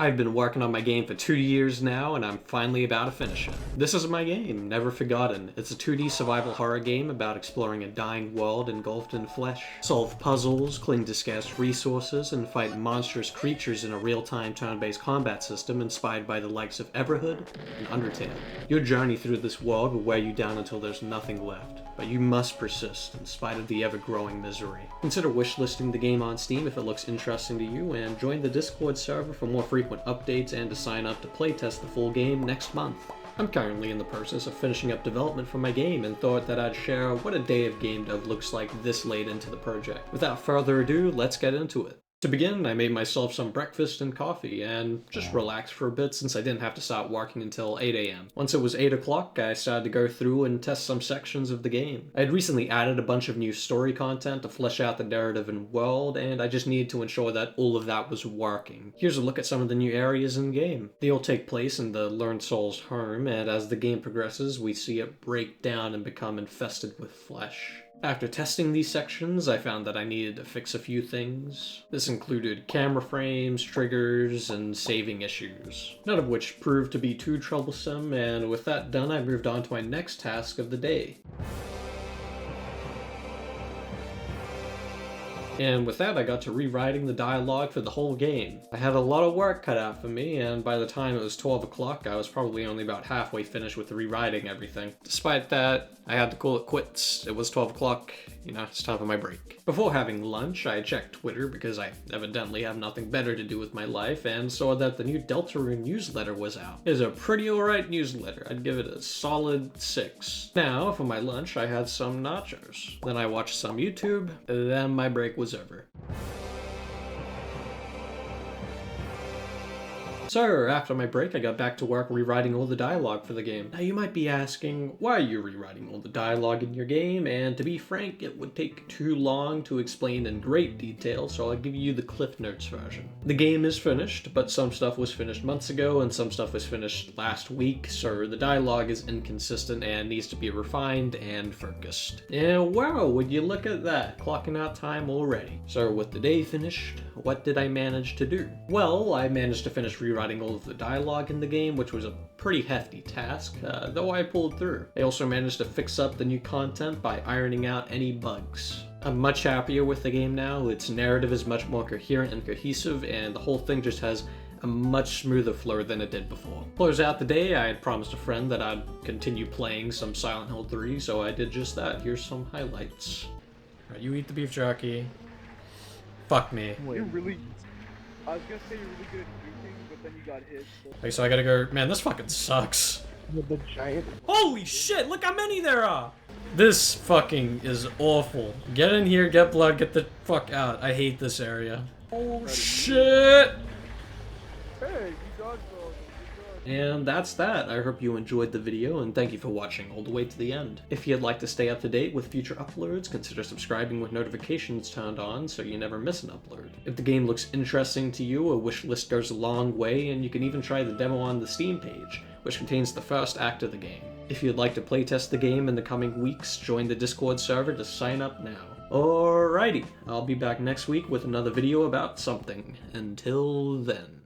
I've been working on my game for 2 years now, and I'm finally about to finish it. This is my game, Never Forgotten. It's a 2D survival horror game about exploring a dying world engulfed in flesh. Solve puzzles, cling to scarce resources, and fight monstrous creatures in a real-time turn-based combat system inspired by the likes of Everhood and Undertale. Your journey through this world will wear you down until there's nothing left, but you must persist in spite of the ever-growing misery. Consider wishlisting the game on Steam if it looks interesting to you, and join the Discord server for more frequent updates and to sign up to playtest the full game next month. I'm currently in the process of finishing up development for my game and thought that I'd share what a day of game dev looks like this late into the project. Without further ado, let's get into it. To begin, I made myself some breakfast and coffee, and just relaxed for a bit since I didn't have to start working until 8 a.m. Once it was 8 o'clock, I started to go through and test some sections of the game. I had recently added a bunch of new story content to flesh out the narrative and world, and I just needed to ensure that all of that was working. Here's a look at some of the new areas in the game. They all take place in the Learned Soul's home, and as the game progresses, we see it break down and become infested with flesh. After testing these sections, I found that I needed to fix a few things. This included camera frames, triggers, and saving issues, none of which proved to be too troublesome, and with that done, I moved on to my next task of the day. And with that, I got to rewriting the dialogue for the whole game. I had a lot of work cut out for me, and by the time it was 12 o'clock, I was probably only about halfway finished with rewriting everything. Despite that, I had to call it quits. It was 12 o'clock, it's time for my break. Before having lunch, I checked Twitter because I evidently have nothing better to do with my life, and saw that the new Deltarune newsletter was out. It is a pretty alright newsletter. I'd give it a solid 6. Now, for my lunch, I had some nachos. Then I watched some YouTube, then my break was over. So, after my break, I got back to work rewriting all the dialogue for the game. Now you might be asking, why are you rewriting all the dialogue in your game? And to be frank, it would take too long to explain in great detail, so I'll give you the Cliff Notes version. The game is finished, but some stuff was finished months ago and some stuff was finished last week, so the dialogue is inconsistent and needs to be refined and focused. And wow, would you look at that, clocking out time already. So with the day finished, what did I manage to do? Well, I managed to finish rewriting all of the dialogue in the game, which was a pretty hefty task, though I pulled through. I also managed to fix up the new content by ironing out any bugs. I'm much happier with the game now. Its narrative is much more coherent and cohesive, and the whole thing just has a much smoother flow than it did before. Close out the day, I had promised a friend that I'd continue playing some Silent Hill 3, so I did just that. Here's some highlights. Alright, you eat the beef jerky. Fuck me. You're really... I was gonna say you're really good at juking, but then you got hit. So... Okay, so I gotta go... Man, this fucking sucks. With the giant... Holy shit, look how many there are! This fucking is awful. Get in here, get blood, get the fuck out. I hate this area. Oh shit! Hey, you dodged those. And that's that. I hope you enjoyed the video, and thank you for watching all the way to the end. If you'd like to stay up to date with future uploads, consider subscribing with notifications turned on so you never miss an upload. If the game looks interesting to you, a wishlist goes a long way, and you can even try the demo on the Steam page, which contains the first act of the game. If you'd like to playtest the game in the coming weeks, join the Discord server to sign up now. Alrighty, I'll be back next week with another video about something. Until then.